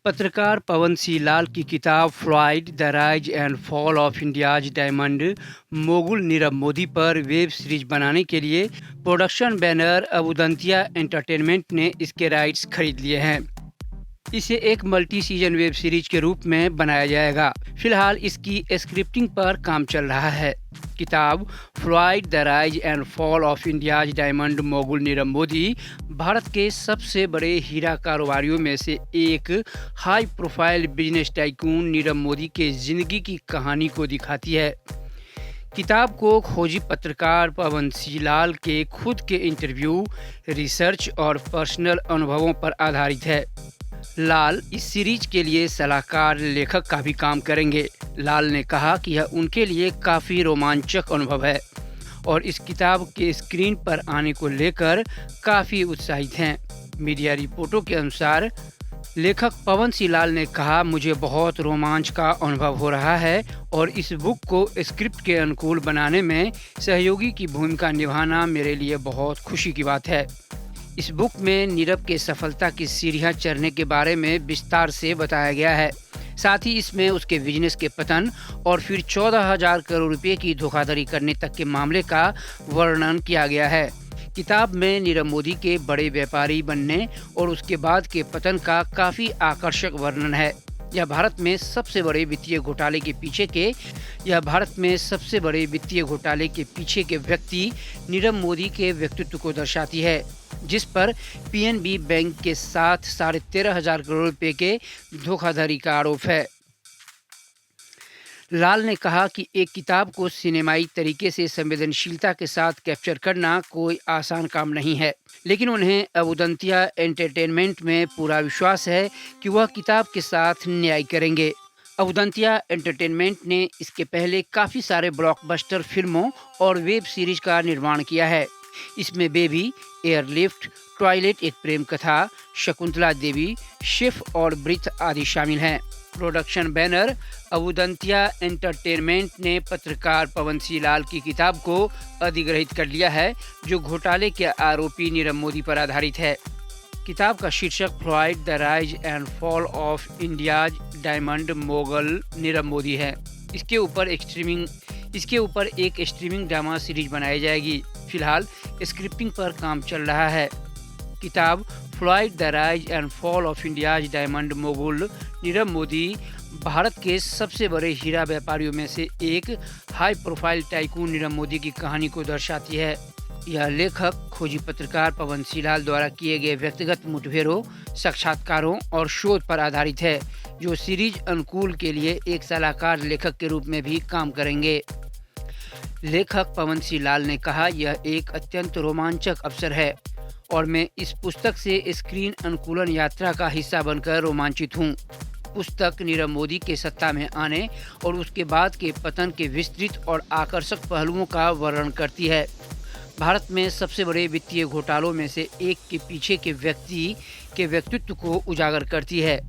पत्रकार पवन सी लाल की किताब flawed the rise and fall of India's diamond mogul Nirav Modi पर वेब सीरीज बनाने के लिए प्रोडक्शन बैनर अबुदंतिया एंटरटेनमेंट ने इसके राइट्स खरीद लिए हैं। इसे एक मल्टी सीजन वेब सीरीज के रूप में बनाया जाएगा। फिलहाल इसकी स्क्रिप्टिंग पर काम चल रहा है। किताब flawed the rise and fall of India's diamond mogul Nirav Modi Bharat के सबसे बड़े हीरा कारोबारियों में से एक high profile business tycoon Nirav Modi के जिंदगी की कहानी को दिखाती है। किताब को खोजी पत्रकार पवन सी लाल के खुद के इंटरव्यू, रिसर्च और पर्सनल अनुभवों पर आधारित है। लाल इस सीरीज के लिए सलाहकार लेखक का भी काम करेंगे। लाल ने कहा कि यह उनके लिए काफ़ी रोमांचक अनुभव है और इस किताब के स्क्रीन पर आने को लेकर काफ़ी उत्साहित हैं। मीडिया रिपोर्टों के अनुसार लेखक पवन सी लाल ने कहा, मुझे बहुत रोमांच का अनुभव हो रहा है और इस बुक को स्क्रिप्ट के अनुकूल बनाने में सहयोगी की भूमिका निभाना मेरे लिए बहुत खुशी की बात है। इस बुक में नीरव के सफलता की सीढ़ियां चढ़ने के बारे में विस्तार से बताया गया है। साथ ही इसमें उसके बिजनेस के पतन और फिर 14,000 करोड़ रुपए की धोखाधड़ी करने तक के मामले का वर्णन किया गया है। किताब में नीरव मोदी के बड़े व्यापारी बनने और उसके बाद के पतन का काफ़ी आकर्षक वर्णन है। यह भारत में सबसे बड़े वित्तीय घोटाले के पीछे के व्यक्ति नीरव मोदी के व्यक्तित्व को दर्शाती है, जिस पर पीएनबी बैंक के साथ 13,500 करोड़ रुपए के धोखाधड़ी का आरोप है। लाल ने कहा कि एक किताब को सिनेमाई तरीके से संवेदनशीलता के साथ कैप्चर करना कोई आसान काम नहीं है, लेकिन उन्हें अबुदंतिया एंटरटेनमेंट में पूरा विश्वास है कि वह किताब के साथ न्याय करेंगे। अबुदंतिया एंटरटेनमेंट ने इसके पहले काफ़ी सारे ब्लॉकबस्टर फिल्मों और वेब सीरीज का निर्माण किया है। इसमें बेबी, एयरलिफ्ट, टॉयलेट एक प्रेम कथा, शकुंतला देवी, शेफ और ब्रिथ आदि शामिल हैं। प्रोडक्शन बैनर अबुदंतिया एंटरटेनमेंट ने पत्रकार पवन सी लाल की किताब को अधिग्रहित कर लिया है, जो घोटाले के आरोपी नीरव मोदी पर आधारित है। किताब का शीर्षक flawed the rise and fall of India's diamond mogul Nirav Modi है। इसके ऊपर एक स्ट्रीमिंग ड्रामा सीरीज बनाई जाएगी। फिलहाल स्क्रिप्टिंग पर काम चल रहा है। किताब flawed the rise and fall of India's diamond mogul Nirav Modi Bharat के सबसे बड़े हीरा व्यापारियों में से एक high profile tycoon Nirav Modi की कहानी को दर्शाती है। यह लेखक खोजी पत्रकार पवन सी लाल द्वारा किए गए व्यक्तिगत मुठभेड़ों, साक्षात्कारों और शोध पर आधारित है, जो सीरीज अनुकूल के लिए एक सलाहकार लेखक के रूप में भी काम करेंगे। लेखक पवन सी लाल ने कहा, यह एक अत्यंत रोमांचक अवसर है और मैं इस पुस्तक से स्क्रीन अनुकूलन यात्रा का हिस्सा बनकर रोमांचित हूँ। पुस्तक नीरव मोदी के सत्ता में आने और उसके बाद के पतन के विस्तृत और आकर्षक पहलुओं का वर्णन करती है। भारत में सबसे बड़े वित्तीय घोटालों में से एक के पीछे के व्यक्ति के व्यक्तित्व को उजागर करती है,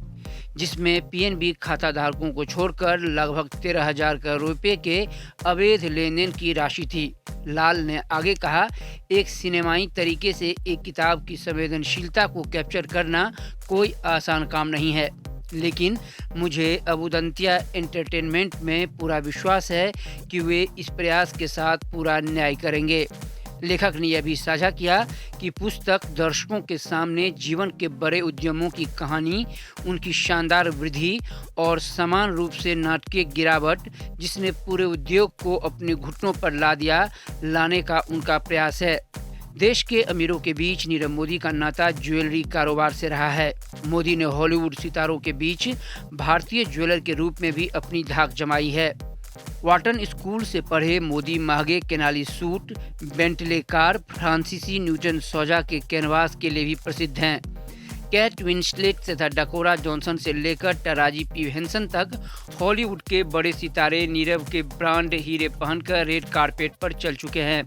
जिसमें पीएनबी खाता धारकों को छोड़कर लगभग 13,000 करोड़ रुपए के अवैध लेनदेन की राशि थी। लाल ने आगे कहा, एक सिनेमाई तरीके से एक किताब की संवेदनशीलता को कैप्चर करना कोई आसान काम नहीं है, लेकिन मुझे अबुदंतिया एंटरटेनमेंट में पूरा विश्वास है कि वे इस प्रयास के साथ पूरा न्याय करेंगे। लेखक ने यह भी साझा किया कि पुस्तक दर्शकों के सामने जीवन के बड़े उद्यमों की कहानी, उनकी शानदार वृद्धि और समान रूप से नाटकीय गिरावट जिसने पूरे उद्योग को अपने घुटनों पर ला दिया, लाने का उनका प्रयास है। देश के अमीरों के बीच नीरव मोदी का नाता ज्वेलरी कारोबार से रहा है। मोदी ने हॉलीवुड सितारों के बीच भारतीय ज्वेलर के रूप में भी अपनी धाक जमाई है। वाटन स्कूल से पढ़े मोदी महंगे केनाली सूट, बेंटले कार, फ्रांसीसी न्यूटन सौजा के कैनवास के लिए भी प्रसिद्ध हैं। कैट विंसलेट तथा डकोरा जॉनसन से लेकर टराजी पी हेंसन तक हॉलीवुड के बड़े सितारे नीरव के ब्रांड हीरे पहनकर रेड कारपेट पर चल चुके हैं।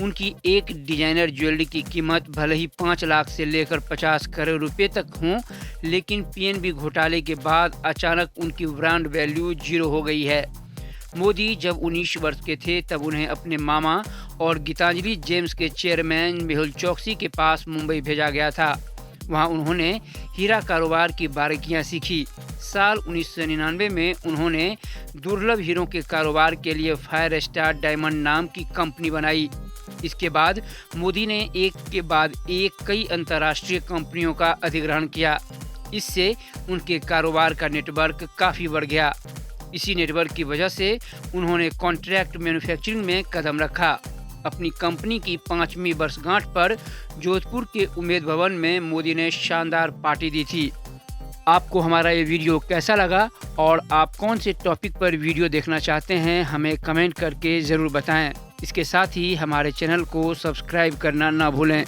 उनकी एक डिजाइनर ज्वेलरी की कीमत भले ही 5 लाख से लेकर 50 करोड़ रुपए तक हों, लेकिन पीएनबी घोटाले के बाद अचानक उनकी ब्रांड वैल्यू 0 हो गई है। मोदी जब 19 वर्ष के थे तब उन्हें अपने मामा और गीतांजलि जेम्स के चेयरमैन मेहुल चोकसी के पास मुंबई भेजा गया था। वहाँ उन्होंने हीरा कारोबार की बारीकियां सीखी। साल 1999 में उन्होंने दुर्लभ हीरों के कारोबार के लिए फायर स्टार डायमंड नाम की कंपनी बनाई। इसके बाद मोदी ने एक के बाद एक कई अंतर्राष्ट्रीय कंपनियों का अधिग्रहण किया। इससे उनके कारोबार का नेटवर्क काफ़ी बढ़ गया। इसी नेटवर्क की वजह से उन्होंने कॉन्ट्रैक्ट मैन्युफैक्चरिंग में कदम रखा। अपनी कंपनी की 5वीं वर्षगांठ पर जोधपुर के उम्मेद भवन में मोदी ने शानदार पार्टी दी थी। आपको हमारा ये वीडियो कैसा लगा और आप कौन से टॉपिक पर वीडियो देखना चाहते हैं, हमें कमेंट करके ज़रूर बताएं। इसके साथ ही हमारे चैनल को सब्सक्राइब करना ना भूलें।